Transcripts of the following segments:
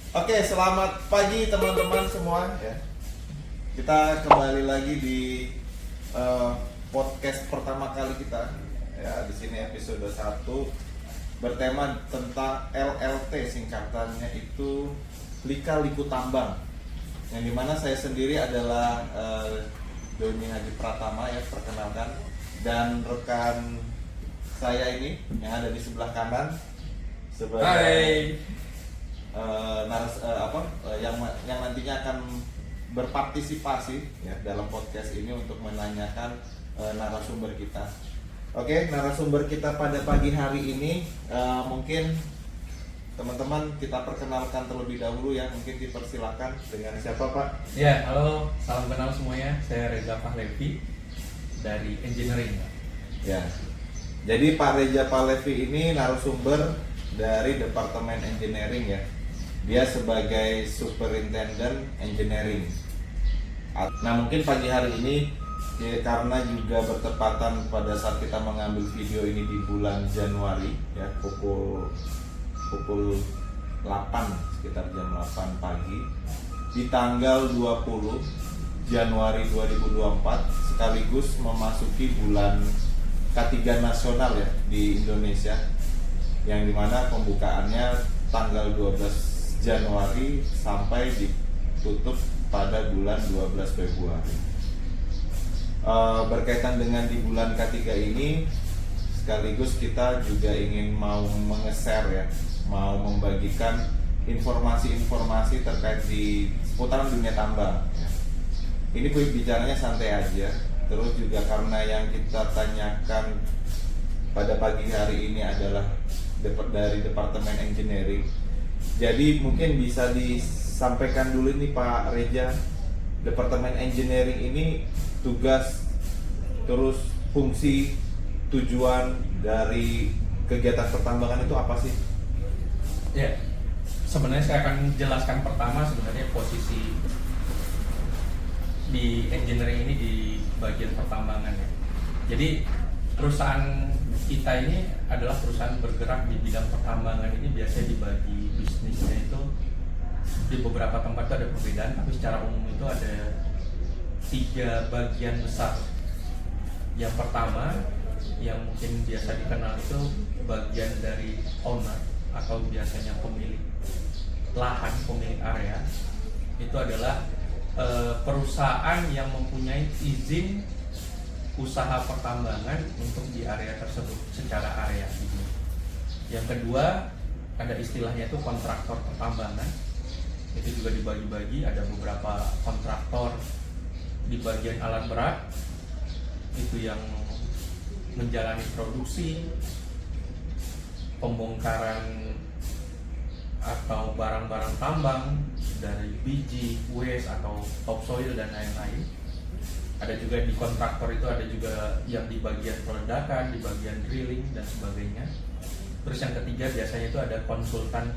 Oke, selamat pagi teman-teman semua ya. Kita kembali lagi di podcast pertama kali kita ya. Di sini episode 1 bertema tentang LLT, singkatannya itu Lika-Liku Tambang. Yang dimana saya sendiri adalah Doni Haji Pratama ya, perkenalkan. Dan rekan saya ini yang ada di sebelah kanan sebagai yang nantinya akan berpartisipasi ya dalam podcast ini untuk menanyakan narasumber kita. Oke, narasumber kita pada pagi hari ini mungkin teman-teman kita perkenalkan terlebih dahulu ya. Mungkin dipersilakan dengan siapa Pak? Ya, halo, salam kenal semuanya. Saya Reza Pahlevi dari Engineering. Ya. Jadi Pak Reza Pahlevi ini narasumber dari Departemen Engineering ya. Dia sebagai Superintendent Engineering. Nah mungkin pagi hari ini ya, karena juga bertepatan pada saat kita mengambil video ini di bulan Januari ya, pukul 8 sekitar jam 8 pagi di tanggal 20 Januari 2024 sekaligus memasuki bulan K3 nasional ya di Indonesia, yang dimana pembukaannya tanggal 12 Januari sampai ditutup pada bulan 12 Februari. Berkaitan dengan di bulan K3 ini, sekaligus kita juga ingin mau menge-share ya, mau membagikan informasi-informasi terkait di seputaran dunia tambang. Ini bicaranya santai aja. Terus juga karena yang kita tanyakan pada pagi hari ini adalah dari Departemen Engineering. Jadi mungkin bisa disampaikan dulu nih Pak Reza, Departemen Engineering ini tugas terus fungsi tujuan dari kegiatan pertambangan itu apa sih? Ya, sebenarnya saya akan jelaskan pertama sebenarnya posisi di engineering ini di bagian pertambangan ya. Jadi perusahaan kita ini adalah perusahaan bergerak di bidang pertambangan. Ini biasanya dibagi bisnisnya itu di beberapa tempat itu ada perbedaan, tapi secara umum itu ada 3 bagian besar. Yang pertama yang mungkin biasa dikenal itu bagian dari owner atau biasanya pemilik lahan, pemilik area. Itu adalah perusahaan yang mempunyai izin usaha pertambangan untuk di area tersebut secara area gitu. Yang kedua ada istilahnya itu kontraktor pertambangan. Itu juga dibagi-bagi, ada beberapa kontraktor di bagian alat berat itu yang menjalani produksi, pembongkaran atau barang-barang tambang dari biji, waste atau topsoil dan lain-lain. Ada juga di kontraktor itu ada juga yang di bagian peledakan, di bagian drilling dan sebagainya. Terus yang ketiga biasanya itu ada konsultan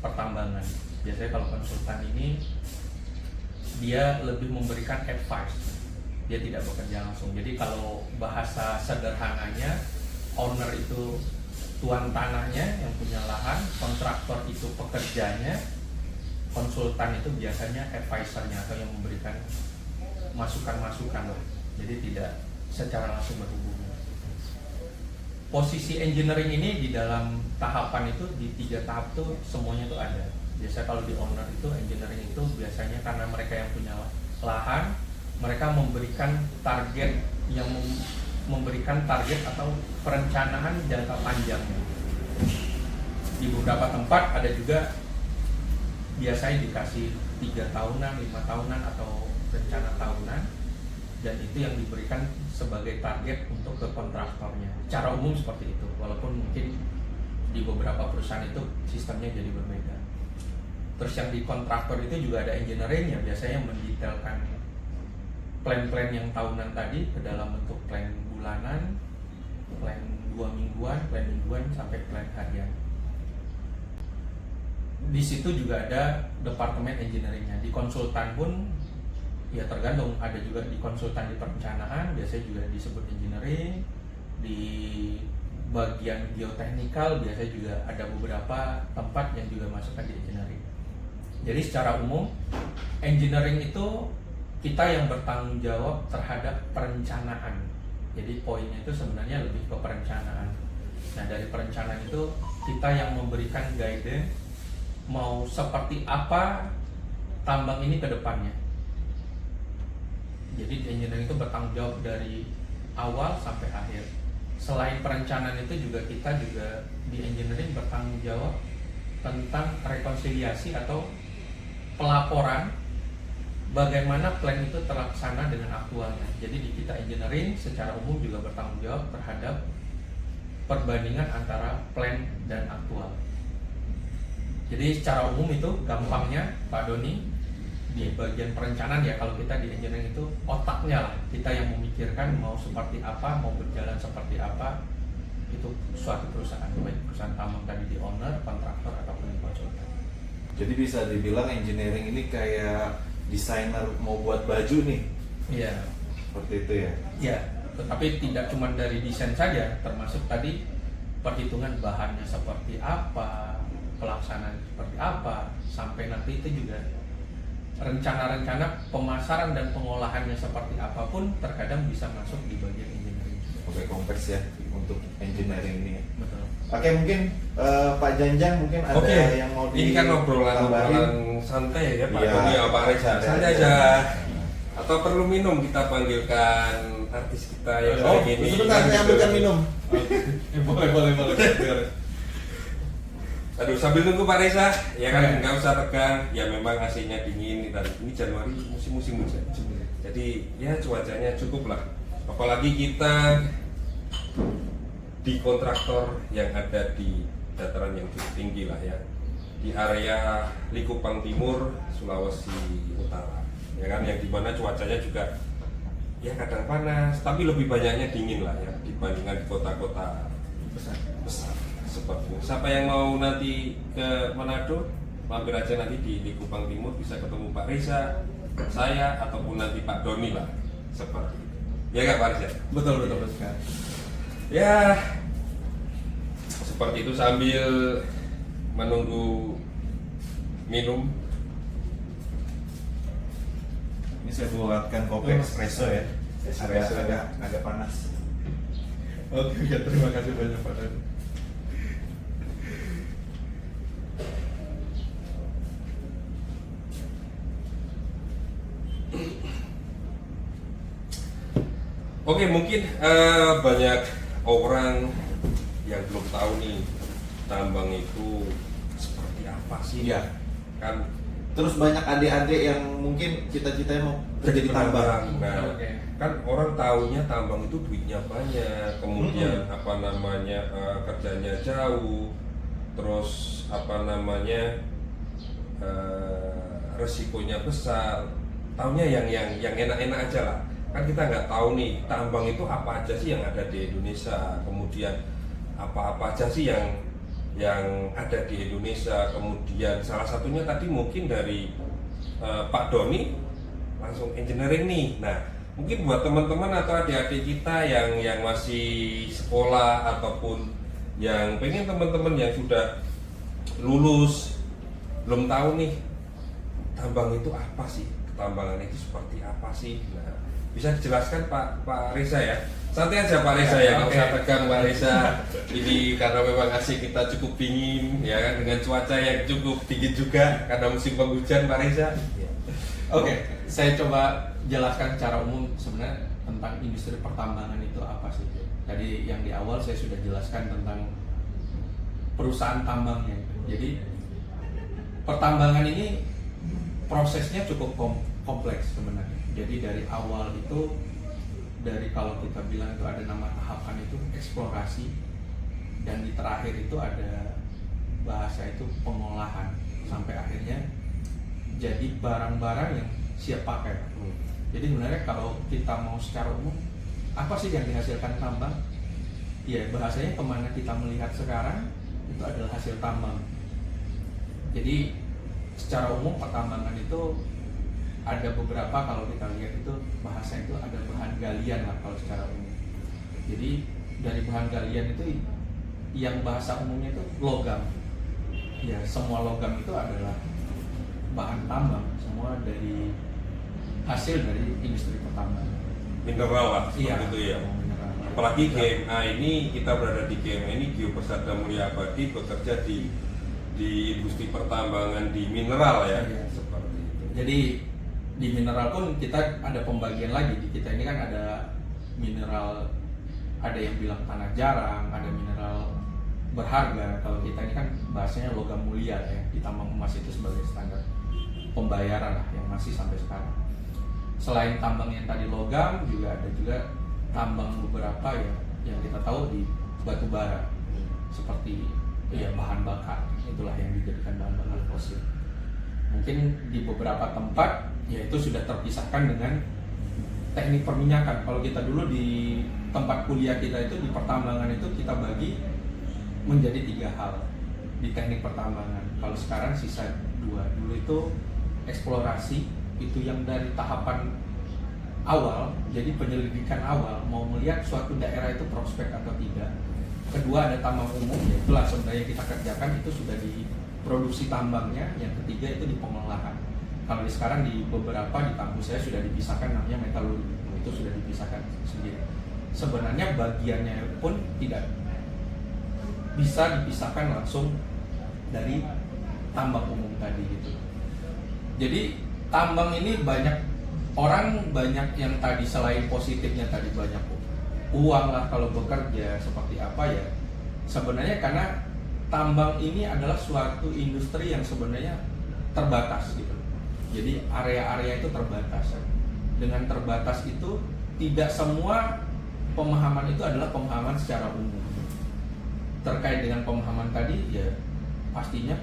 pertambangan. Biasanya kalau konsultan ini dia lebih memberikan advice, dia tidak bekerja langsung. Jadi kalau bahasa sederhananya, owner itu tuan tanahnya yang punya lahan, kontraktor itu pekerjanya, konsultan itu biasanya advisernya atau yang memberikan masukan-masukan lah. Jadi tidak secara langsung berhubungan. Posisi engineering ini di dalam tahapan itu di 3 tahap tuh semuanya tuh ada. Biasa kalau di owner itu engineering itu biasanya karena mereka yang punya lahan, mereka memberikan target yang memberikan target atau perencanaan jangka panjangnya. Di beberapa tempat ada juga biasanya dikasih 3 tahunan, 5 tahunan atau rencana tahunan, dan itu yang diberikan sebagai target untuk ke kontraktornya. Secara umum seperti itu, walaupun mungkin di beberapa perusahaan itu sistemnya jadi berbeda. Terus yang di kontraktor itu juga ada engineering ya, biasanya mendetailkan plan-plan yang tahunan tadi ke dalam bentuk plan bulanan, plan 2 mingguan, plan mingguan sampai plan harian. Di situ juga ada departemen engineeringnya. Di konsultan pun ya tergantung, ada juga di konsultan di perencanaan biasanya juga disebut engineering. Di bagian geoteknikal biasanya juga ada beberapa tempat yang juga masukkan di engineering. Jadi secara umum engineering itu kita yang bertanggung jawab terhadap perencanaan. Jadi poinnya itu sebenarnya lebih ke perencanaan. Nah dari perencanaan itu kita yang memberikan guidance mau seperti apa tambang ini ke depannya. Jadi engineering itu bertanggung jawab dari awal sampai akhir. Selain perencanaan itu juga kita juga di engineering bertanggung jawab tentang rekonsiliasi atau pelaporan bagaimana plan itu terlaksana dengan aktualnya. Jadi di kita engineering secara umum juga bertanggung jawab terhadap perbandingan antara plan dan aktual. Jadi secara umum itu gampangnya Pak Doni di bagian perencanaan ya, kalau kita di engineering itu otaknya lah, kita yang memikirkan mau seperti apa, mau berjalan seperti apa itu suatu perusahaan, baik perusahaan tambang tadi di owner, kontraktor ataupun di konsultan. Jadi bisa dibilang engineering ini kayak desainer mau buat baju nih. Iya. Seperti itu ya. Iya, tetapi tidak cuma dari desain saja, termasuk tadi perhitungan bahannya seperti apa, pelaksanaan seperti apa, sampai nanti itu juga rencana-rencana pemasaran dan pengolahannya seperti apapun terkadang bisa masuk di bagian engineering. Oke, kompleks ya untuk engineering ini ya. Betul. Oke, mungkin Pak Janjang mungkin ada Oke, yang mau ini kan obrolan santai ya Pak Iya, Doni sama Pak Reza, santai aja. Atau perlu minum, kita panggilkan artis kita yang Oh, hari ini. sebentar saya ambilkan minum. boleh. Aduh, sambil nunggu Pak Reza, ya kan Oke. nggak usah tegang. Ya memang AC-nya dingin, dan ini Januari musim-musim hujan. Jadi ya cuacanya cukup lah. Apalagi kita di kontraktor yang ada di dataran yang cukup tinggi lah ya, di area Likupang Timur, Sulawesi Utara, ya kan, yang dimana cuacanya juga ya kadang panas, tapi lebih banyaknya dingin lah ya dibandingkan di kota-kota besar seperti itu. Siapa yang mau nanti ke Manado, mampir aja nanti di Likupang Timur, bisa ketemu Pak Reza, saya, ataupun nanti Pak Doni lah, seperti itu. Ya nggak Pak Reza? Betul sekali. Ya seperti itu sambil menunggu minum. Ini saya buatkan kopi espresso ya. Espresso. Agak panas. Oke, terima kasih banyak Pak Doni. Oke, mungkin banyak orang yang belum tahu nih tambang itu seperti apa sih? Iya. Kan Terus banyak adik-adik yang mungkin cita-citanya mau kerja di tambang. Nah, Oke. kan orang taunya tambang itu duitnya banyak, kemudian apa namanya kerjanya jauh, terus apa namanya resikonya besar. Taunya yang enak-enak aja lah. Kan kita nggak tahu nih tambang itu apa aja sih yang ada di Indonesia, kemudian apa-apa aja sih yang ada di Indonesia, kemudian salah satunya tadi mungkin dari Pak Doni langsung engineering nih. Nah, mungkin buat teman-teman atau adik-adik kita yang masih sekolah ataupun yang pengen teman-teman yang sudah lulus belum tahu nih tambang itu apa sih, ketambangan itu seperti apa sih. Nah, bisa dijelaskan Pak Reza ya. Santai aja Pak Reza ya, nggak usah tegang Pak Reza. Ini karena memang asik kita cukup dingin ya kan, dengan cuaca yang cukup dingin juga karena musim penghujan Pak Reza. Oke, saya coba jelaskan secara umum sebenarnya tentang industri pertambangan itu apa sih. Tadi yang di awal saya sudah jelaskan tentang perusahaan tambangnya. Jadi pertambangan ini prosesnya cukup kompleks sebenarnya. Jadi dari awal itu, dari kalau kita bilang itu ada nama tahapan itu eksplorasi, dan di terakhir itu ada bahasa itu pengolahan, sampai akhirnya jadi barang-barang yang siap pakai. Jadi sebenarnya kalau kita mau secara umum, apa sih yang dihasilkan tambang? Ya bahasanya kemana kita melihat sekarang itu adalah hasil tambang. Jadi secara umum pertambangan itu ada beberapa, kalau kita lihat itu bahasa itu ada bahan galian lah kalau secara umum. Jadi dari bahan galian itu yang bahasa umumnya itu logam. Ya semua logam itu adalah bahan tambang semua dari hasil dari industri pertambangan. Mineral lah seperti Iya. itu ya. Mineral. Apalagi GMA ini, kita berada di GMA ini, Geo Persada Mulia Abadi, bekerja di industri pertambangan di mineral ya. Iya. Seperti itu. Jadi di mineral pun kita ada pembagian lagi. Di kita ini kan ada mineral, ada yang bilang tanah jarang, ada mineral berharga. Kalau kita ini kan bahasanya logam mulia ya. Di tambang emas itu sebagai standar pembayaran lah yang masih sampai sekarang. Selain tambang yang tadi logam, juga ada juga tambang beberapa ya yang kita tahu di batu bara, seperti ya bahan bakar, itulah yang dijadikan bahan bakar fosil. Mungkin di beberapa tempat ya itu sudah terpisahkan dengan teknik perminyakan. Kalau kita dulu di tempat kuliah kita itu di pertambangan itu kita bagi menjadi 3 hal di teknik pertambangan. Kalau sekarang sisa 2. Dulu itu eksplorasi, itu yang dari tahapan awal, jadi penyelidikan awal, mau melihat suatu daerah itu prospek atau tidak. Kedua ada tambang umum, ya itulah sebenarnya kita kerjakan, itu sudah di produksi tambangnya. Yang ketiga itu di pengolahan. Kalau sekarang di beberapa di kampus saya sudah dipisahkan, namanya metalurgi, itu sudah dipisahkan sendiri. Sebenarnya bagiannya pun tidak bisa dipisahkan langsung dari tambang umum tadi gitu. Jadi tambang ini banyak yang tadi selain positifnya tadi banyak uang lah kalau bekerja seperti apa ya. Sebenarnya karena tambang ini adalah suatu industri yang sebenarnya terbatas gitu. Jadi area-area itu terbatas. Dengan terbatas itu tidak semua pemahaman itu adalah pemahaman secara umum. Terkait dengan pemahaman tadi ya pastinya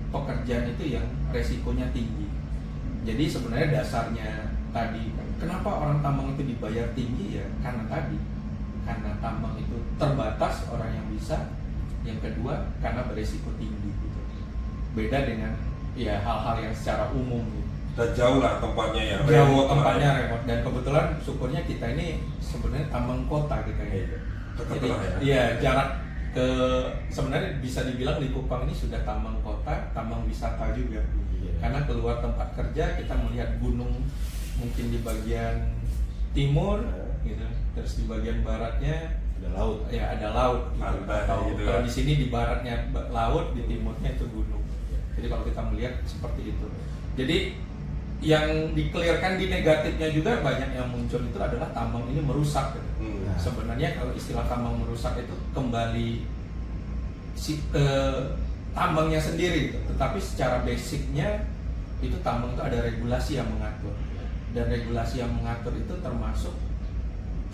pekerjaan itu yang resikonya tinggi. Jadi sebenarnya dasarnya tadi, kenapa orang tambang itu dibayar tinggi ya karena tambang itu terbatas orang yang bisa. Yang kedua karena beresiko tinggi gitu. Beda dengan ya hal-hal yang secara umum gitu. Dan jauh lah tempatnya ya. Jauh tempatnya remote, dan kebetulan syukurnya kita ini sebenarnya tambang kota kita ini. Dekat Jadi lah ya. iya jarak ke, sebenarnya bisa dibilang di Kupang ini sudah tambang kota, tambang wisata juga. Karena keluar tempat kerja kita melihat gunung mungkin di bagian timur gitu, terus di bagian baratnya Ada laut. ya ada laut gitu. Pantai gitu Kalau ya. di sini di baratnya laut, di timurnya itu gunung. Jadi kalau kita melihat seperti itu. Jadi yang dikelirkan di negatifnya juga banyak yang muncul itu adalah tambang ini merusak gitu. Sebenarnya kalau istilah tambang merusak itu kembali ke tambangnya sendiri gitu. Tetapi secara basicnya itu tambang itu ada regulasi yang mengatur, dan regulasi yang mengatur itu termasuk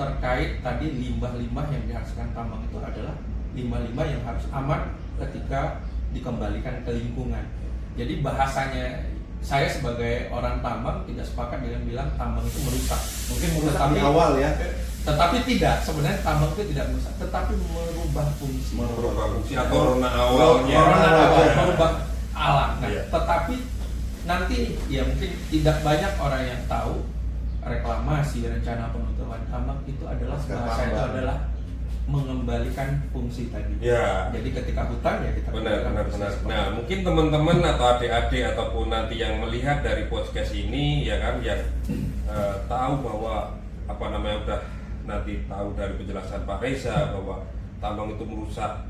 terkait tadi limbah-limbah yang dihasilkan tambang itu adalah limbah-limbah yang harus aman ketika dikembalikan ke lingkungan. Jadi bahasanya saya sebagai orang tambang tidak sepakat dengan bilang tambang itu merusak. Mungkin merusak di awal ya. Tetapi tidak, sebenarnya tambang itu tidak merusak, tetapi merubah fungsi. Merubah fungsi atau rona awalnya. Merubah alam. Nah, Iya. tetapi nanti ya mungkin tidak banyak orang yang tahu reklamasi, rencana penutupan tambang itu adalah Sekarang bahasa itu tambang. adalah mengembalikan fungsi tadi. Ya. Jadi ketika hutan ya kita Benar. kembalikan fungsi seperti Nah, itu. mungkin teman-teman atau adik-adik ataupun nanti yang melihat dari podcast ini ya kan, yang tahu bahwa apa namanya udah nanti tahu dari penjelasan Pak Reza bahwa tambang itu merusak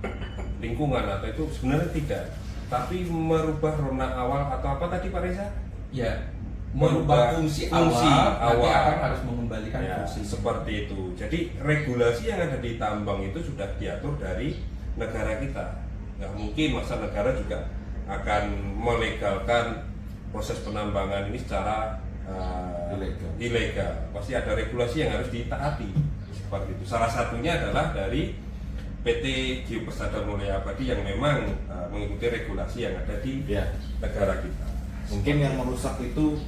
lingkungan atau itu sebenarnya tidak, tapi merubah rona awal atau apa tadi Pak Reza? Ya, merubah fungsi awal, nanti akan harus mengembalikan Ya, fungsi. seperti itu. Jadi regulasi yang ada di tambang itu sudah diatur dari negara kita. Nggak mungkin masa negara juga akan melegalkan proses penambangan ini secara ilegal. Pasti ada regulasi yang harus ditaati seperti itu. Salah satunya adalah dari PT Geo Persada Mulia Abadi yang memang mengikuti regulasi yang ada di Ya. negara kita. Mungkin yang merusak itu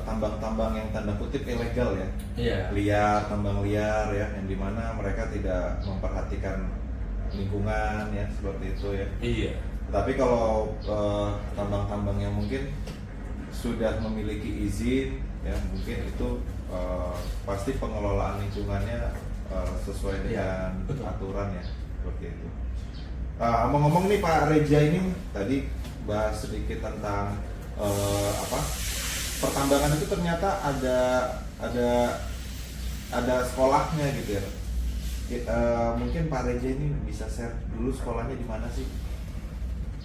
tambang-tambang yang tanda kutip ilegal ya. Iya. Liar, tambang liar ya, yang dimana mereka tidak memperhatikan lingkungan ya, seperti itu ya. Iya. Tapi kalau tambang-tambang yang mungkin sudah memiliki izin ya, mungkin itu pasti pengelolaan lingkungannya sesuai dengan Ya, betul. aturan ya, seperti itu. Ngomong-ngomong nih Pak Reja, ini tadi bahas sedikit tentang apa pertambangan itu ternyata ada sekolahnya gitu ya. Mungkin Pak Reja ini bisa share dulu sekolahnya di mana sih?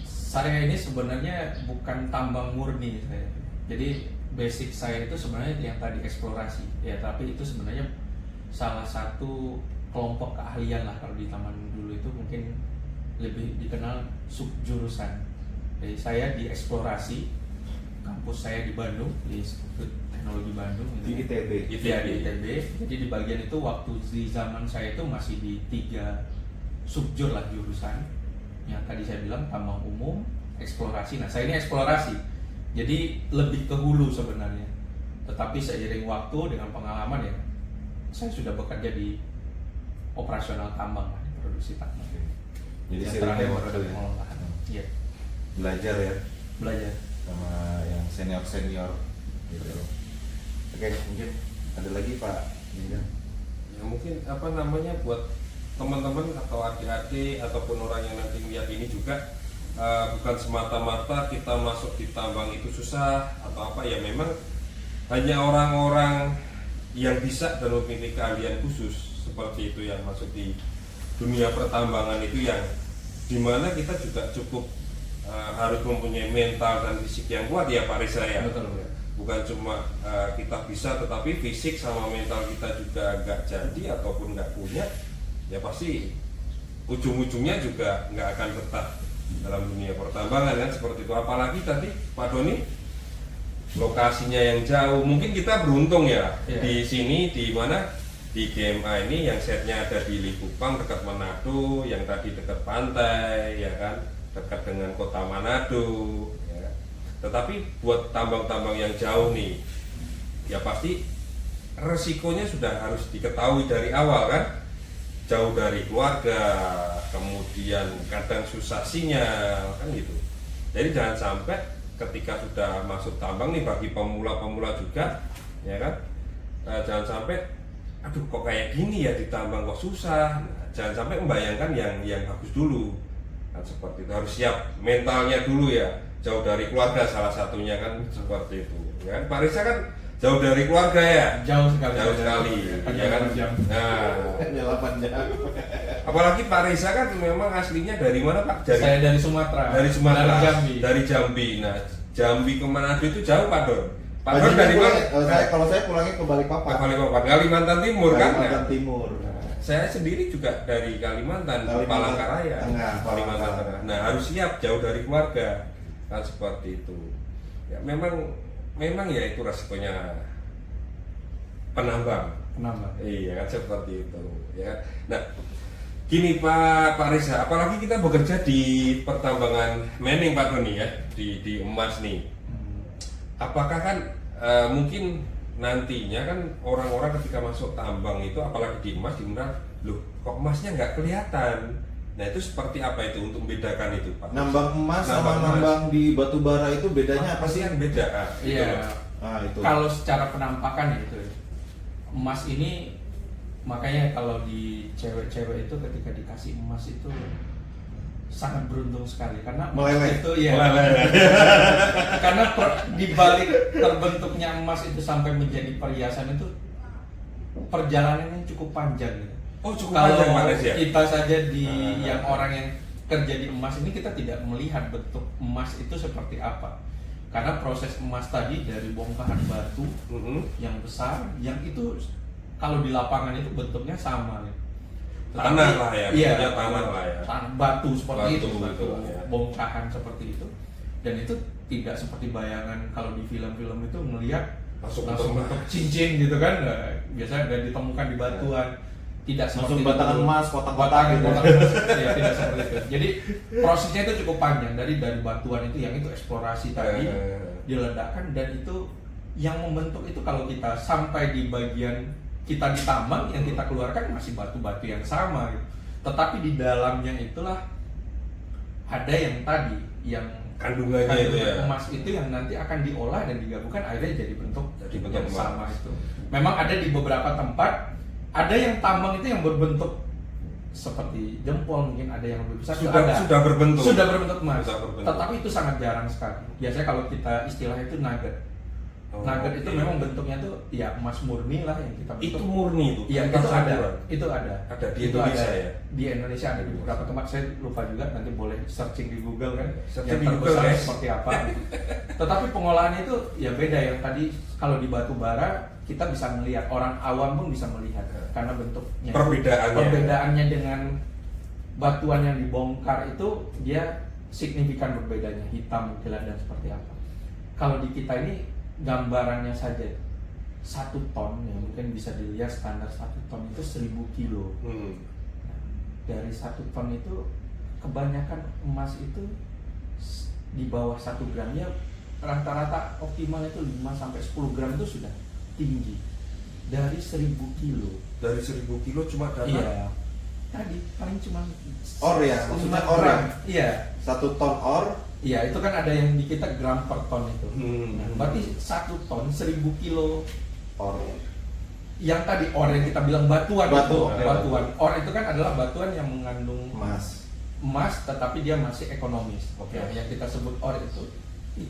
Saya ini sebenarnya bukan tambang murni saya. Jadi basic saya itu sebenarnya yang tadi eksplorasi ya, tapi itu sebenarnya salah satu kelompok keahlian lah kalau di taman dulu itu mungkin lebih dikenal subjurusan. Jadi saya di eksplorasi, kampus saya di Bandung, di Institut Teknologi Bandung Di ITB. Iya, di ITB. Jadi di bagian itu waktu di zaman saya itu masih di 3 subjur lah jurusan. Yang tadi saya bilang tambang umum, eksplorasi. Nah, saya ini eksplorasi. Jadi lebih ke hulu sebenarnya. Tetapi seiring waktu dengan pengalaman ya, saya sudah bekerja di operasional tambang, di produksi tambang. Jadi Yang sering terakhir lewat produk tuh ya. pengolahan. Iya, Belajar ya belajar. sama yang senior gitu. Oke, mungkin ada lagi Pak Ninja. Ya mungkin apa namanya buat teman-teman atau adik-adik ataupun orang yang nanti lihat ini juga bukan semata-mata kita masuk di tambang itu susah atau apa ya, memang hanya orang-orang yang bisa dan memiliki keahlian khusus seperti itu yang masuk di dunia pertambangan itu, yang dimana kita juga cukup harus mempunyai mental dan fisik yang kuat ya Pak Reza ya. Betul. Bukan cuma kita bisa, tetapi fisik sama mental kita juga nggak jadi ataupun nggak punya, ya pasti ujung-ujungnya juga nggak akan betah dalam dunia pertambangan kan, seperti itu. Apalagi tadi Pak Doni lokasinya yang jauh, mungkin kita beruntung ya di sini, di mana di GMA ini yang setnya ada di Likupang dekat Manado, yang tadi dekat pantai ya kan, dekat dengan kota Manado ya kan. Tetapi buat tambang-tambang yang jauh nih, ya pasti resikonya sudah harus diketahui dari awal kan, jauh dari keluarga, kemudian kadang susah sinyal kan gitu. Jadi jangan sampai ketika sudah masuk tambang nih, bagi pemula-pemula juga ya kan, jangan sampai aduh kok kayak gini ya di tambang kok susah. Nah, jangan sampai membayangkan yang bagus dulu kan, seperti itu. Harus siap mentalnya dulu ya, jauh dari keluarga salah satunya kan, seperti itu ya kan. Pak Reza kan jauh dari keluarga ya, Jauh sekali. jauh sekali ya kan. 8 jam. Nah, 8 jam. apalagi Pak Reza kan memang aslinya dari mana Pak? Saya dari Sumatera. Dari Sumatera, Dari Jambi. dari Jambi. Nah, Jambi ke Manado itu jauh Pak Don. Pak Don dari mana? Kalau saya pulangnya ke Balikpapan. Balikpapan, Kalimantan Timur kan? Kalimantan Nah, Timur. saya sendiri juga dari Kalimantan, Palangkaraya, Tengah, Kalimantan Tengah. Nah, harus siap jauh dari keluarga kan, seperti itu. Ya memang ya itu resikonya penambang. Penambang. Iya kan, seperti itu ya. Nah, gini Pak Reza, apalagi kita bekerja di pertambangan mining Pak Doni ya, di emas nih. Apakah kan mungkin nantinya kan orang-orang ketika masuk tambang itu, apalagi di emas, dimana loh kok emasnya nggak kelihatan. Nah itu seperti apa itu untuk membedakan itu Pak? Nambang emas sama emas. nambang di batu bara itu bedanya apa Pasti sih? kan beda. Iya. Itu. Kalau secara penampakan ya itu emas ini, makanya kalau di cewek-cewek itu ketika dikasih emas itu sangat beruntung sekali karena emas Meleleh. itu ya karena di balik terbentuknya emas itu sampai menjadi perhiasan itu perjalanannya cukup panjang gitu. Oh cukup Kalau panjang Pak Reza. kita saja di yang orang yang kerja di emas ini, kita tidak melihat bentuk emas itu seperti apa, karena proses emas tadi dari bongkahan batu yang besar, yang itu kalau di lapangan itu bentuknya sama ya. Tanah lah ya, iya, bentuknya tanah lah ya. tanah batu seperti Batu itu, batu gitu, ya. bongkahan seperti itu, dan itu tidak seperti bayangan kalau di film-film itu ngelihat Langsung bentuk bentuk cincin gitu kan. Nah, biasanya dan ditemukan di batuan, tidak langsung seperti batangan itu. emas, kotak-kotak Batangan gitu. emas, ya tidak seperti itu. Jadi prosesnya itu cukup panjang, dari batuan itu yang itu eksplorasi tadi diledakkan, dan itu yang membentuk itu kalau kita sampai di bagian kita di tambang, yang kita keluarkan masih batu-batu yang sama gitu. Tetapi di dalamnya itulah ada yang tadi yang Kandungannya itu ya. emas itu yang nanti akan diolah dan digabungkan akhirnya jadi bentuk yang emas. sama itu. Memang ada di beberapa tempat ada yang tambang itu yang berbentuk seperti jempol, mungkin ada yang lebih besar. Sudah berbentuk. Sudah berbentuk emas. Sudah berbentuk. Tetapi itu sangat jarang sekali. Biasanya kalau kita istilahnya itu nugget. Oh, Nugget itu iya. memang bentuknya tuh ya emas murni lah yang kita bentuk. Itu murni itu. Iya, bukan itu ada. campuran. Itu ada. Ada di Itu Indonesia ada. ya. Di Indonesia ada di beberapa tempat. Saya lupa juga, nanti boleh searching di Google kan. Searching Yang di Google, terbesar guys. seperti apa. Tetapi pengolahannya itu ya beda. Yang tadi kalau di batu bara kita bisa melihat, orang awam pun bisa melihat karena bentuknya. Perbedaannya dengan batuan yang dibongkar itu dia signifikan berbedanya, hitam, gelap dan seperti apa. Kalau di kita ini gambarannya saja 1 ton ya, mungkin bisa dilihat standar 1 ton itu 1000 kilo. Dari 1 ton itu kebanyakan emas itu di bawah 1 gram ya, rata-rata optimal itu 5 sampai 10 gram itu sudah tinggi. Dari 1000 kilo. Dari 1000 kilo cuma dapat. Iya. Tadi paling cuma Or ya, maksudnya 5 or gram. ya? Iya. 1 ton or. Iya, itu kan ada yang di kita gram per ton itu. Hmm. Nah, berarti 1 ton 1000 kilo. Or. Yang tadi or yang kita bilang batuan. Batu. Itu, batuan. Or itu kan adalah batuan yang mengandung Emas. tetapi dia masih ekonomis. Oke. Nah, yang kita sebut or itu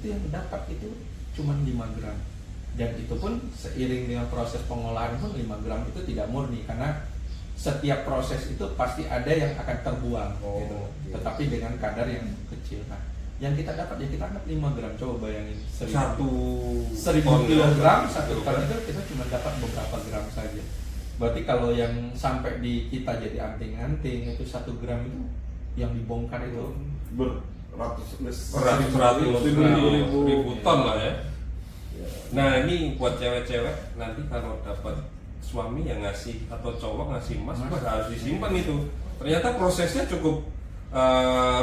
yang dapat itu cuma 5 gram. Dan itu pun seiring dengan proses pengolahan pun 5 gram itu tidak murni karena setiap proses itu pasti ada yang akan terbuang Oh, gitu. iya. Tetapi dengan kadar yang kecil. Nah, yang kita dapat ya kita dapat 5 gram. Coba bayangin 1000 kilogram, 1 ton itu kita cuma dapat beberapa gram saja. Berarti kalau yang sampai di kita jadi anting-anting itu 1 gram itu yang dibongkar itu ribu ton lah ya. Nah ini buat cewek-cewek nanti kalau dapat suami yang ngasih atau cowok ngasih emas harus disimpan itu. Ternyata prosesnya cukup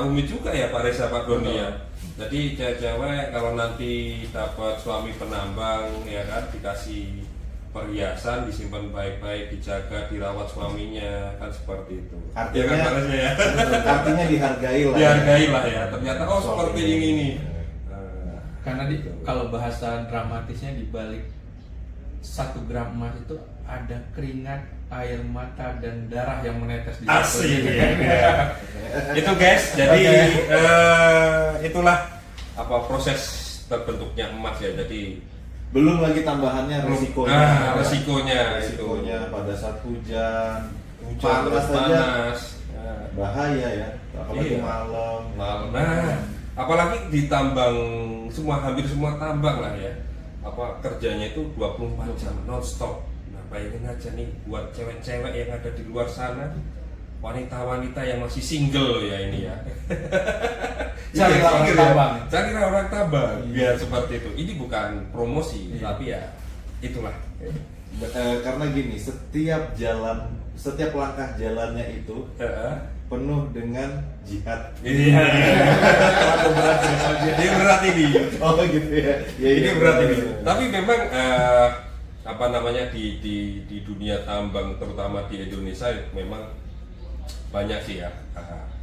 rumit juga ya Pak Reza, Pak Doni ya. Jadi cewek-cewek kalau nanti dapat suami penambang ya kan, dikasih perhiasan, disimpan baik-baik, dijaga, dirawat suaminya, kan seperti itu. Artinya, ya kan Pak Reza ya. Artinya dihargai lah. Dihargai lah ya. Ternyata oh seperti ini nih. karena kalau bahasa dramatisnya di balik 1 gram emas itu ada keringat, air mata dan darah yang menetes di Asik. situ. Itu guys, jadi itulah apa proses terbentuknya emas ya. Jadi Belum lagi tambahannya resikonya. Resikonya pada saat hujan panas saja panas. bahaya ya, apalagi Iya. malam. Nah, apalagi di tambang hampir semua tambang lah ya. Apa kerjanya itu 24 jam non-stop. Nah, bayangin aja nih buat cewek-cewek yang ada di luar sana, wanita-wanita yang masih single ya ini ya. Carilah orang tambang. Carilah orang tambang. Iya. Biar seperti itu. Ini bukan promosi, Iya. tapi ya itulah. Karena gini, setiap langkah jalannya itu penuh dengan jihad. Iya. Ini berat ini. Oh gitu ya. Ya, Ini iya, berat benar. ini. Tapi memang apa namanya di dunia tambang terutama di Indonesia memang banyak sih ya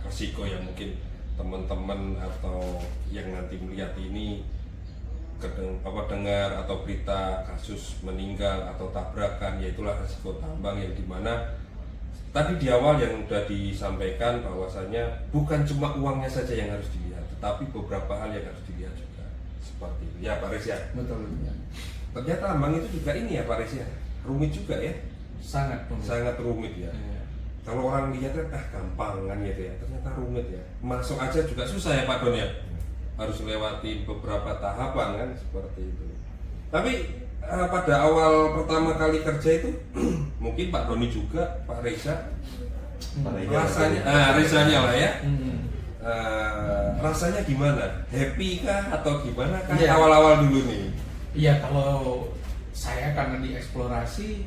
resiko yang mungkin teman-teman atau yang nanti melihat ini dengar atau berita kasus meninggal atau tabrakan, yaitulah resiko tambang yang dimana tadi di awal yang sudah disampaikan bahwasanya bukan cuma uangnya saja yang harus dilihat, tetapi beberapa hal yang harus dilihat juga seperti itu ya Pak Riz ya. Betul. Ternyata tambang itu juga ini ya Pak Riz ya, rumit juga ya, Sangat rumit ya. Iya. Kalau orang lihat kan gampang kan gitu ya, ternyata rumit ya. Masuk aja juga susah ya Pak Don ya, harus lewati beberapa tahapan kan seperti itu. Tapi pada awal pertama kali kerja itu mungkin Pak Doni juga, Pak Reza, Rezanya lah ya. Rasanya gimana? Happy kah atau gimana kah Iya. awal-awal dulu nih? Iya, kalau saya karena dieksplorasi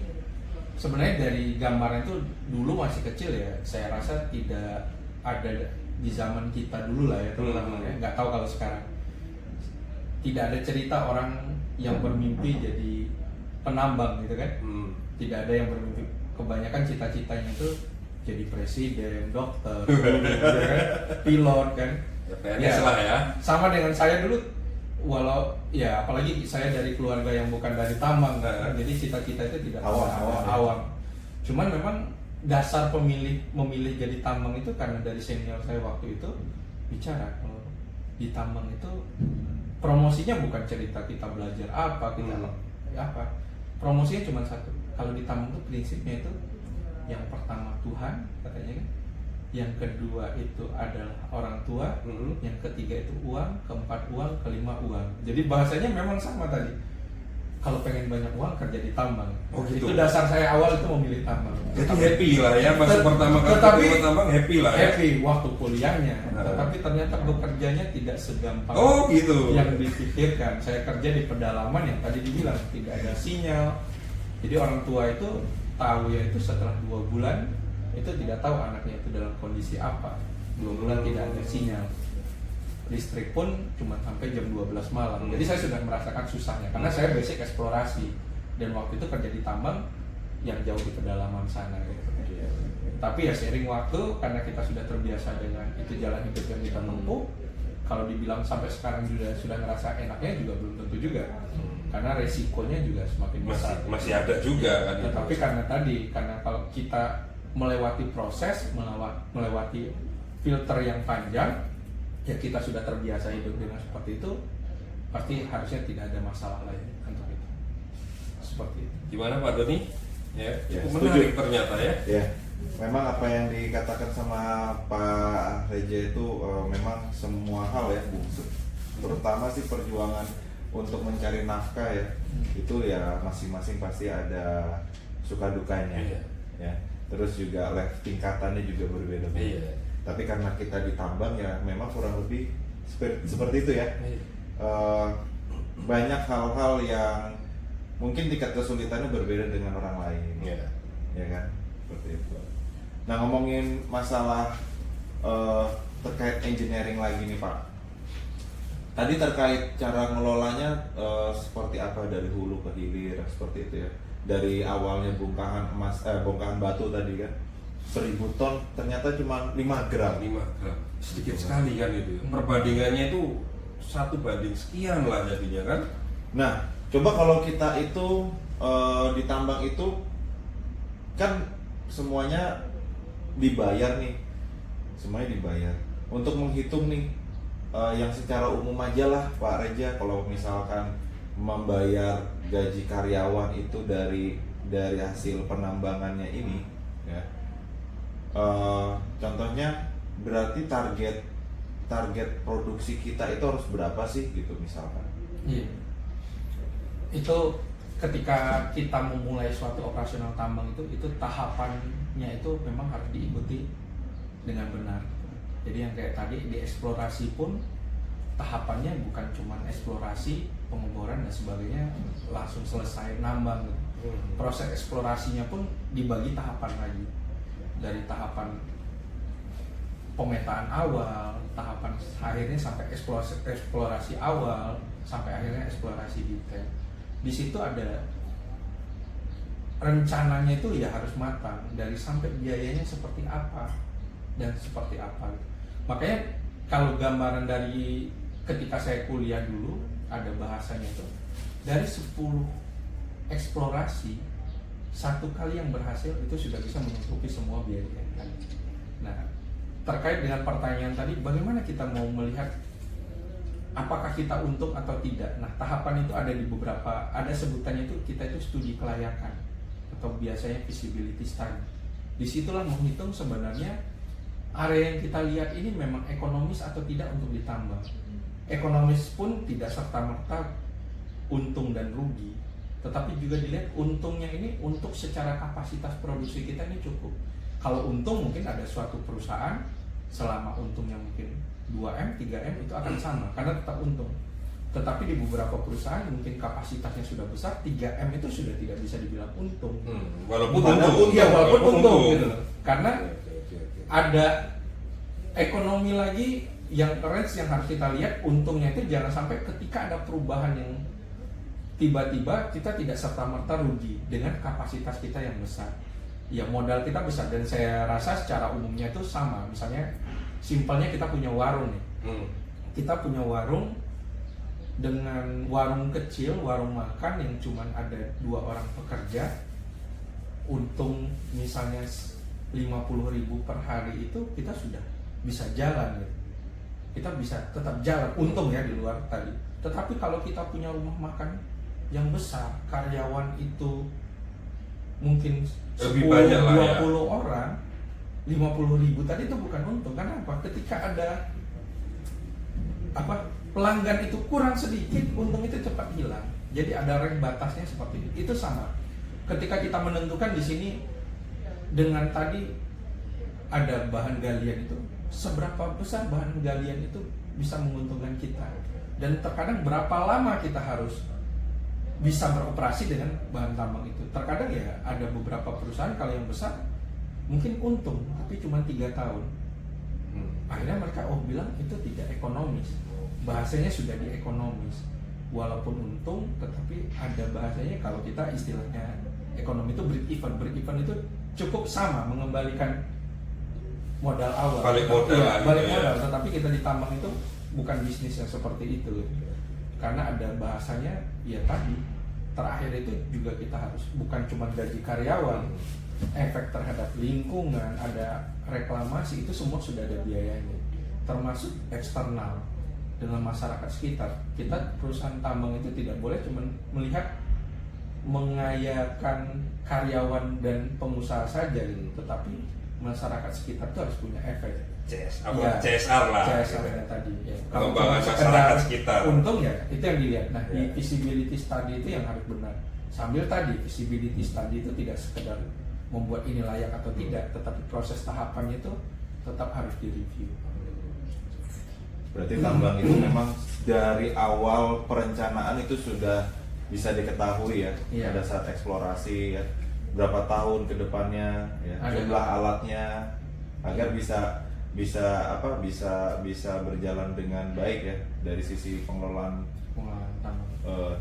sebenarnya dari gambarnya itu dulu masih kecil ya. Saya rasa tidak ada di zaman kita dulu lah ya, terutama ya. Nggak tahu kalau sekarang. Tidak ada cerita orang yang bermimpi jadi penambang gitu kan. Tidak ada yang bermimpi. Kebanyakan cita-citanya itu jadi presiden, dokter, gitu kan? Pilot kan. Ya, PNS lah ya. Sama dengan saya dulu, walau ya apalagi saya dari keluarga yang bukan dari tambang kan, jadi cita-cita itu tidak Awam. awam. Cuman memang dasar memilih jadi tambang itu karena dari senior saya waktu itu bicara kalau di tambang itu promosinya bukan cerita kita belajar apa kita apa, promosinya cuma satu. Kalau di tambang itu prinsipnya itu yang pertama Tuhan katanya kan, yang kedua itu adalah orang tua, yang ketiga itu uang, keempat uang, kelima uang. Jadi bahasanya memang sama tadi. Kalau pengen banyak uang kerja di tambang. Oh, gitu. Itu dasar saya awal itu memilih tambang. Jadi happy lah ya, masuk pertama kali ketemu tambang happy lah ya. Happy waktu kuliahnya, tetapi ternyata bekerjanya tidak segampang gitu yang dipikirkan. Saya kerja di pedalaman yang tadi dibilang tidak ada sinyal. Jadi orang tua itu tahu ya itu setelah 2 bulan itu tidak tahu anaknya itu dalam kondisi apa. 2 bulan tidak ada sinyal. Listrik pun cuma sampai jam 12 malam. Jadi saya sudah merasakan susahnya karena saya basic eksplorasi dan waktu itu kerja di tambang yang jauh di pedalaman sana gitu. Tapi ya seiring waktu karena kita sudah terbiasa dengan itu jalan hidup yang kita tempuh. Kalau dibilang sampai sekarang sudah ngerasa enaknya juga belum tentu juga. Karena resikonya juga semakin besar. Masih ada juga kan. Tetapi karena kalau kita melewati proses, melewati filter yang panjang, ya kita sudah terbiasa hidup dengan seperti itu, pasti harusnya tidak ada masalah lain untuk itu. Seperti itu. Gimana Pak Doni? Ya, cukup setuju. menarik ternyata ya. Ya, memang apa yang dikatakan sama Pak Reja itu memang semua hal ya, Bu. Terutama sih perjuangan untuk mencari nafkah ya, itu ya masing-masing pasti ada suka dukanya. Iya. Ya. Terus juga tingkatannya juga berbeda-beda. Iya. Tapi karena kita ditambang ya memang kurang lebih seperti itu ya. Banyak hal-hal yang mungkin tingkat kesulitannya berbeda dengan orang lain. Iya. Ya kan? Seperti itu. Nah, ngomongin masalah terkait engineering lagi nih Pak. Tadi terkait cara ngelolanya seperti apa dari hulu ke hilir seperti itu ya. Dari awalnya bongkahan batu tadi kan 1000 ton ternyata cuma 5 gram. 5 gram. Sedikit sekali kan itu. Perbandingannya itu 1:sekian lah jadinya kan. Nah, coba kalau kita itu ditambang itu kan semuanya dibayar nih. Semuanya dibayar. Untuk menghitung nih yang secara umum aja lah Pak Reja, kalau misalkan membayar gaji karyawan itu dari hasil penambangannya ini ya. Contohnya berarti target produksi kita itu harus berapa sih gitu misalkan? Iya. Itu ketika kita memulai suatu operasional tambang itu tahapannya itu memang harus diikuti dengan benar. Jadi yang kayak tadi di eksplorasi pun tahapannya bukan cuma eksplorasi, pengeboran dan sebagainya langsung selesai nambang. Proses eksplorasinya pun dibagi tahapan lagi. Dari tahapan pemetaan awal, tahapan akhirnya sampai eksplorasi awal, sampai akhirnya eksplorasi detail. Di situ ada rencananya itu ya harus matang, dari sampai biayanya seperti apa dan seperti apa. Makanya kalau gambaran dari ketika saya kuliah dulu ada bahasanya itu dari 10 eksplorasi 1 kali yang berhasil itu sudah bisa menutupi semua biaya. Nah, terkait dengan pertanyaan tadi, bagaimana kita mau melihat apakah kita untung atau tidak? Nah, tahapan itu ada di beberapa, ada sebutannya itu kita itu studi kelayakan atau biasanya feasibility study. Disitulah menghitung sebenarnya area yang kita lihat ini memang ekonomis atau tidak untuk ditambang. Ekonomis pun tidak serta-merta untung dan rugi, tetapi juga dilihat untungnya ini untuk secara kapasitas produksi kita ini cukup. Kalau untung mungkin ada suatu perusahaan selama untungnya mungkin 2M, 3M itu akan sama karena tetap untung. Tetapi di beberapa perusahaan mungkin kapasitasnya sudah besar, 3M itu sudah tidak bisa dibilang untung. Walaupun untung gitu. Karena ada ekonomi lagi yang range yang harus kita lihat, untungnya itu jangan sampai ketika ada perubahan yang tiba-tiba kita tidak serta-merta rugi dengan kapasitas kita yang besar. Ya modal kita besar dan saya rasa secara umumnya itu sama. Misalnya simpelnya kita punya warung nih. Kita punya warung dengan warung kecil, warung makan yang cuma ada 2 orang pekerja. Untung misalnya 50.000 per hari itu kita sudah bisa jalan gitu. Kita bisa tetap jalan, untung ya di luar tadi. Tetapi kalau kita punya rumah makan yang besar, karyawan itu mungkin Lebih banyak lah ya. 20 orang, 50.000 tadi itu bukan untung. Kenapa? Ketika ada pelanggan itu kurang sedikit, untung itu cepat hilang. Jadi ada rank batasnya seperti itu. Itu sama. Ketika kita menentukan di sini dengan tadi ada bahan galian itu, seberapa besar bahan galian itu bisa menguntungkan kita, dan terkadang berapa lama kita harus bisa beroperasi dengan bahan tambang itu. Terkadang ya ada beberapa perusahaan kalau yang besar mungkin untung tapi cuma 3 tahun. Akhirnya mereka bilang itu tidak ekonomis. Bahasanya sudah di ekonomis. Walaupun untung tetapi ada bahasanya kalau kita istilahnya ekonomi itu break even. Break even itu cukup sama mengembalikan modal awal. Balik modal. Ya, balik ya. modal. Tetapi kita di tambang itu bukan bisnis yang seperti itu. Karena ada bahasanya ya tadi terakhir itu juga kita harus bukan cuma gaji karyawan, efek terhadap lingkungan, ada reklamasi, itu semua sudah ada biayanya, termasuk eksternal dengan masyarakat sekitar. Kita perusahaan tambang itu tidak boleh cuma melihat mengayakan karyawan dan pengusaha saja gitu, tetapi masyarakat sekitar itu harus punya efek. CSR lah. CSR gitu. yang tadi. Ya. Pengembangan cuma masyarakat sekitar. Untung ya, itu yang dilihat. Nah, di Ya. visibility study itu yang harus benar. Sambil tadi visibility study itu tidak sekedar membuat ini layak atau tidak, tetapi proses tahapannya itu tetap harus direview. Berarti tambang itu memang dari awal perencanaan itu sudah bisa diketahui ya, Iya. pada saat eksplorasi ya, berapa tahun ke depannya ya, Ada. jumlah alatnya agar bisa berjalan dengan baik ya dari sisi pengelolaan Pengolahan tambang.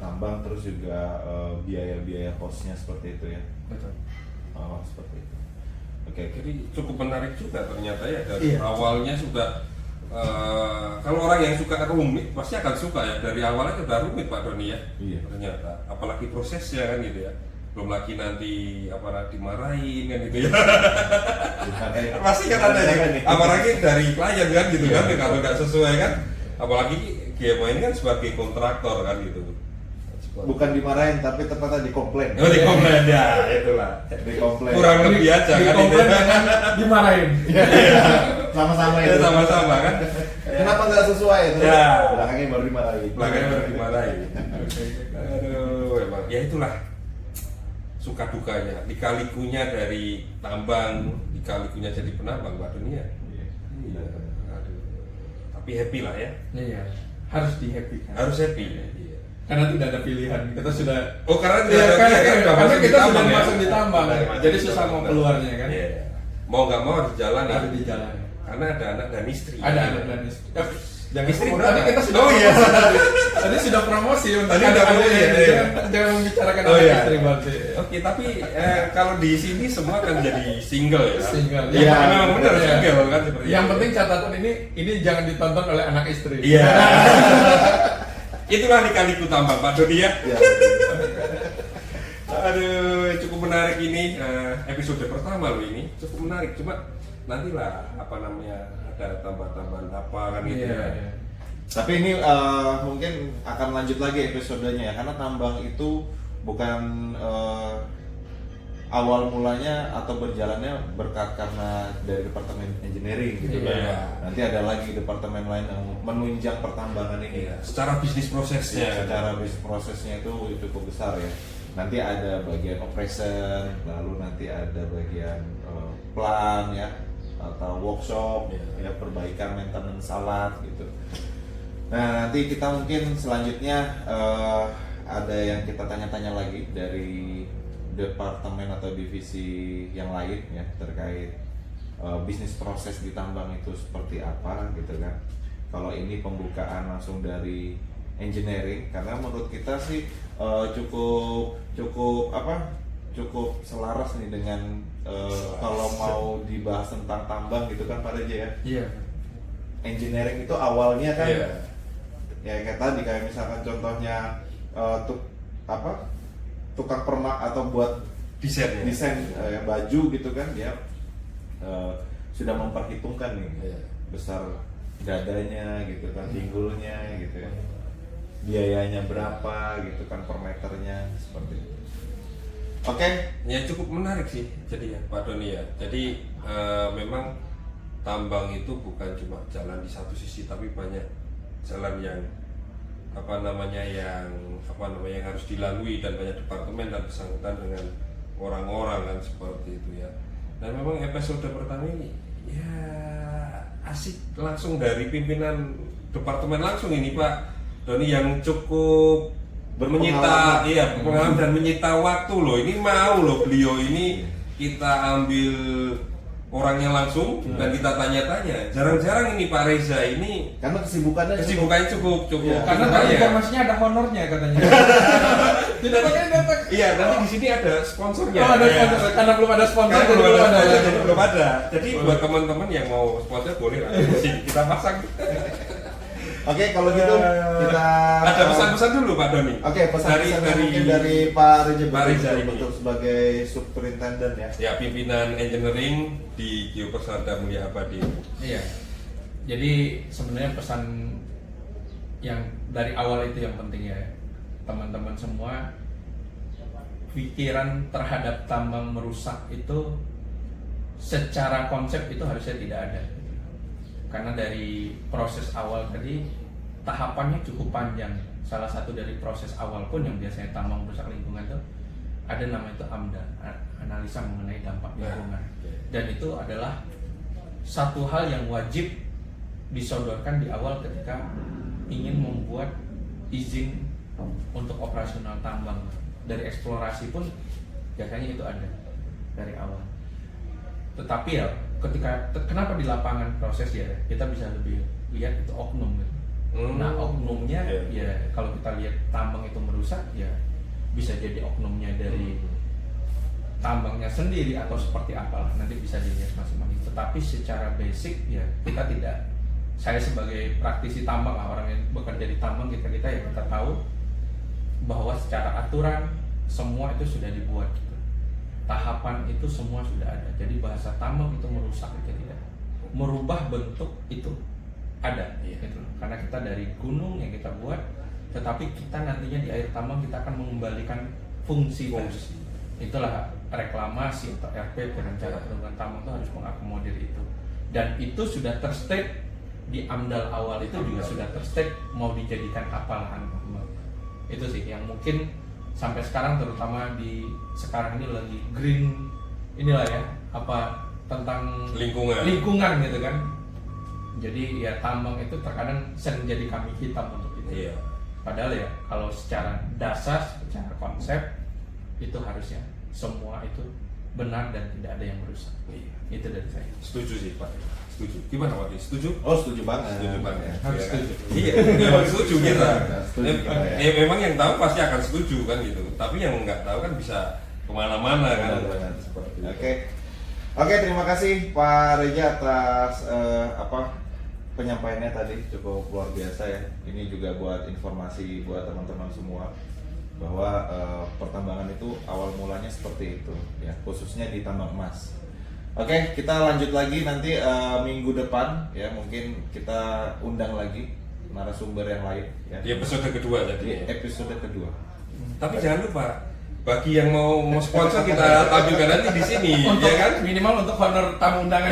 tambang, terus juga biaya-biaya hostnya seperti itu ya. Betul. Oh, seperti itu. Oke. Jadi cukup menarik juga ternyata ya, dari Iya. awalnya sudah kalau orang yang suka rumit pasti akan suka ya, dari awalnya sudah rumit Pak Doni ya. Iya. Ternyata apalagi prosesnya kan gitu ya, belum lagi nanti dimarahin kan gitu ya. Pasti kan ada yang apalagi dari klien kan gitu kan, Iya. kalau nggak sesuai kan, apalagi GMA ini kan sebagai kontraktor kan gitu. Bukan dimarahin tapi tepatnya dikomplain. Oh, dikomplain ya, itulah. Dikomplain. Kurang lebih aja kan. Dikomplain jangan dimarahin. Sama-sama itu. Ya, sama-sama kan. Kenapa nggak sesuai? Terus Ya. belakangnya baru dimarahin. Belakangnya baru dimarahin. Aduh, emang ya itulah suka dukanya, lika-likunya dari tambang, lika-likunya jadi penambang Pak Dunia. Iya. Aduh. Tapi happy lah ya. Iya, harus di-happy-kan. Harus happy. Iya. Karena tidak ada pilihan, kita sudah Karena Iya, karena masuk kita di sudah tambang ya. masuk di tambang, Masuk jadi di susah tambang, mau benar. keluarnya kan. Iya. Mau nggak mau harus jalan ya. Harus di jalan. Karena ada anak dan istri. Ada anak dan istri. Jangan Istri sebut, berapa? tadi kita sudah Oh, iya. promosi tadi. Tadi sudah promosi untuk Tadi udah promosi, ya. iya. Jangan membicarakan Oh, anak iya. istri berarti. Oke, tapi kalau di sini semua kan jadi single ya. Single. Iya, Iya, memang benar iya. single kan seperti Yang itu. penting catatan ini jangan ditonton oleh anak istri. Iya. Itulah lika-liku tambang Pak Dodi ya. Iya. Aduh, cukup menarik ini episode pertama loh ini. Cukup menarik, cuma nantilah apa namanya ada tambah-tambahan apa kan gitu Iya, ya. iya. Tapi ini mungkin akan lanjut lagi episodenya ya, karena tambang itu bukan awal mulanya atau berjalannya berkat karena dari departemen engineering gitu kan. Iya. Nanti ada lagi departemen lain yang menunjang pertambangan ini. Iya, secara bisnis prosesnya. Secara bisnis prosesnya itu cukup besar ya. Nanti ada bagian operation, lalu nanti ada bagian plan ya, atau workshop, Iya. ya perbaikan maintenance alat gitu. Nah nanti kita mungkin selanjutnya ada yang kita tanya-tanya lagi dari departemen atau divisi yang lain ya terkait bisnis proses di tambang itu seperti apa gitu kan. Kalau ini pembukaan langsung dari engineering, karena menurut kita sih cukup selaras nih dengan kalau mau dibahas tentang tambang gitu kan Pak Reja ya. Iya. Engineering itu awalnya kan Iya. ya kayak tadi, kayak misalkan contohnya tukang permak atau buat Desainnya. desain baju gitu kan, dia sudah memperhitungkan nih Iya. besar dadanya gitu kan, pinggulnya gitu ya, biayanya berapa gitu kan per meternya, seperti itu. Oke. Ya cukup menarik sih jadi ya Pak Doni ya. Jadi memang tambang itu bukan cuma jalan di satu sisi, tapi banyak jalan yang yang harus dilalui, dan banyak departemen dan bersangkutan dengan orang-orang kan, seperti itu ya. Dan memang episode pertama ini ya asik, langsung dari pimpinan departemen langsung ini Pak Doni yang cukup menyita, iya, pengalaman dan menyita waktu loh. Ini mau loh beliau ini kita ambil orangnya langsung dan kita tanya-tanya. Jarang-jarang ini Pak Reza ini Karena kesibukannya cukup. Iya. Karena Kita tadi ya. informasinya ada honornya katanya. Tidak pakai datang. Iya, nanti di sini ada sponsornya. Oh, ada Ya. sponsor. Karena belum ada sponsor, Karena jadi belum ada belum ada. sponsor, jadi belum ada. Jadi buat teman-teman yang mau sponsor boleh lah di sini kita pasang. Oke, kalau gitu kita Ada pesan-pesan dulu Pak Doni. Oke, pesan-pesan mungkin dari Pak Reza Pak Reza ini. betul sebagai superintendent ya. Ya, pimpinan engineering di Geopersada Mulia Abadi. Iya. Jadi sebenarnya pesan yang dari awal itu yang penting ya, teman-teman semua, pikiran terhadap tambang merusak itu secara konsep itu harusnya tidak ada. Karena dari proses awal tadi tahapannya cukup panjang. Salah satu dari proses awal pun yang biasanya tambang merusak lingkungan itu ada nama itu AMDA, analisa mengenai dampak lingkungan. Dan itu adalah satu hal yang wajib disodorkan di awal ketika ingin membuat izin untuk operasional tambang. Dari eksplorasi pun biasanya itu ada dari awal. Tetapi ya ketika kenapa di lapangan proses ya kita bisa lebih lihat itu oknum gitu. Nah oknumnya ya kalau kita lihat tambang itu merusak ya bisa jadi oknumnya dari tambangnya sendiri atau seperti apalah, nanti bisa dilihat masing-masing. Tetapi secara basic ya kita tidak, saya sebagai praktisi tambang, orang yang bekerja di tambang, kita ya kita tahu bahwa secara aturan semua itu sudah dibuat gitu. Tahapan itu semua sudah ada. Jadi bahasa tambang itu merusak itu tidak, merubah bentuk itu ada gitu. Karena kita dari gunung yang kita buat, tetapi kita nantinya di air tambang kita akan mengembalikan fungsi. Itulah reklamasi atau RPP, rencana perlindungan tambang itu harus mengakomodir itu. Dan itu sudah terstate di AMDAL awal itu juga sudah terstate mau dijadikan apa lahan tambang. Itu sih yang mungkin sampai sekarang, terutama di sekarang ini lagi green inilah ya, apa tentang lingkungan gitu kan. Jadi ya tambang itu terkadang sering jadi kambing hitam untuk itu. Iya. Padahal ya kalau secara dasar, secara konsep itu harusnya semua itu benar dan tidak ada yang merusak. Iya. Itu dari saya. Setuju sih Pak. Setuju. Gimana Pak? Setuju? Oh, setuju banget. Setuju banget. Harus Iya kan? setuju. Iya, memang setuju kita. Setuju kita, ya. Memang yang tahu pasti akan setuju kan gitu. Tapi yang nggak tahu kan bisa kemana-mana kan. Benar-benar seperti itu. Oke, terima kasih Pak Reza atas penyampaiannya tadi, cukup luar biasa ya. Ini juga buat informasi buat teman-teman semua bahwa pertambangan itu awal mulanya seperti itu ya, khususnya di tambang emas. Oke, kita lanjut lagi nanti minggu depan ya, mungkin kita undang lagi narasumber yang lain ya. Di episode kedua Di jadi. episode kedua. Tapi jangan lupa, bagi yang mau sponsor kita tampilkan nanti di sini, Untuk, ya kan? minimal untuk honor tamu undangan.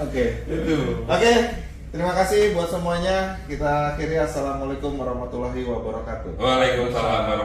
Oke. Oke, terima kasih buat semuanya. Kita akhiri, assalamualaikum warahmatullahi wabarakatuh. Waalaikumsalam warahmatullahi wabarakatuh.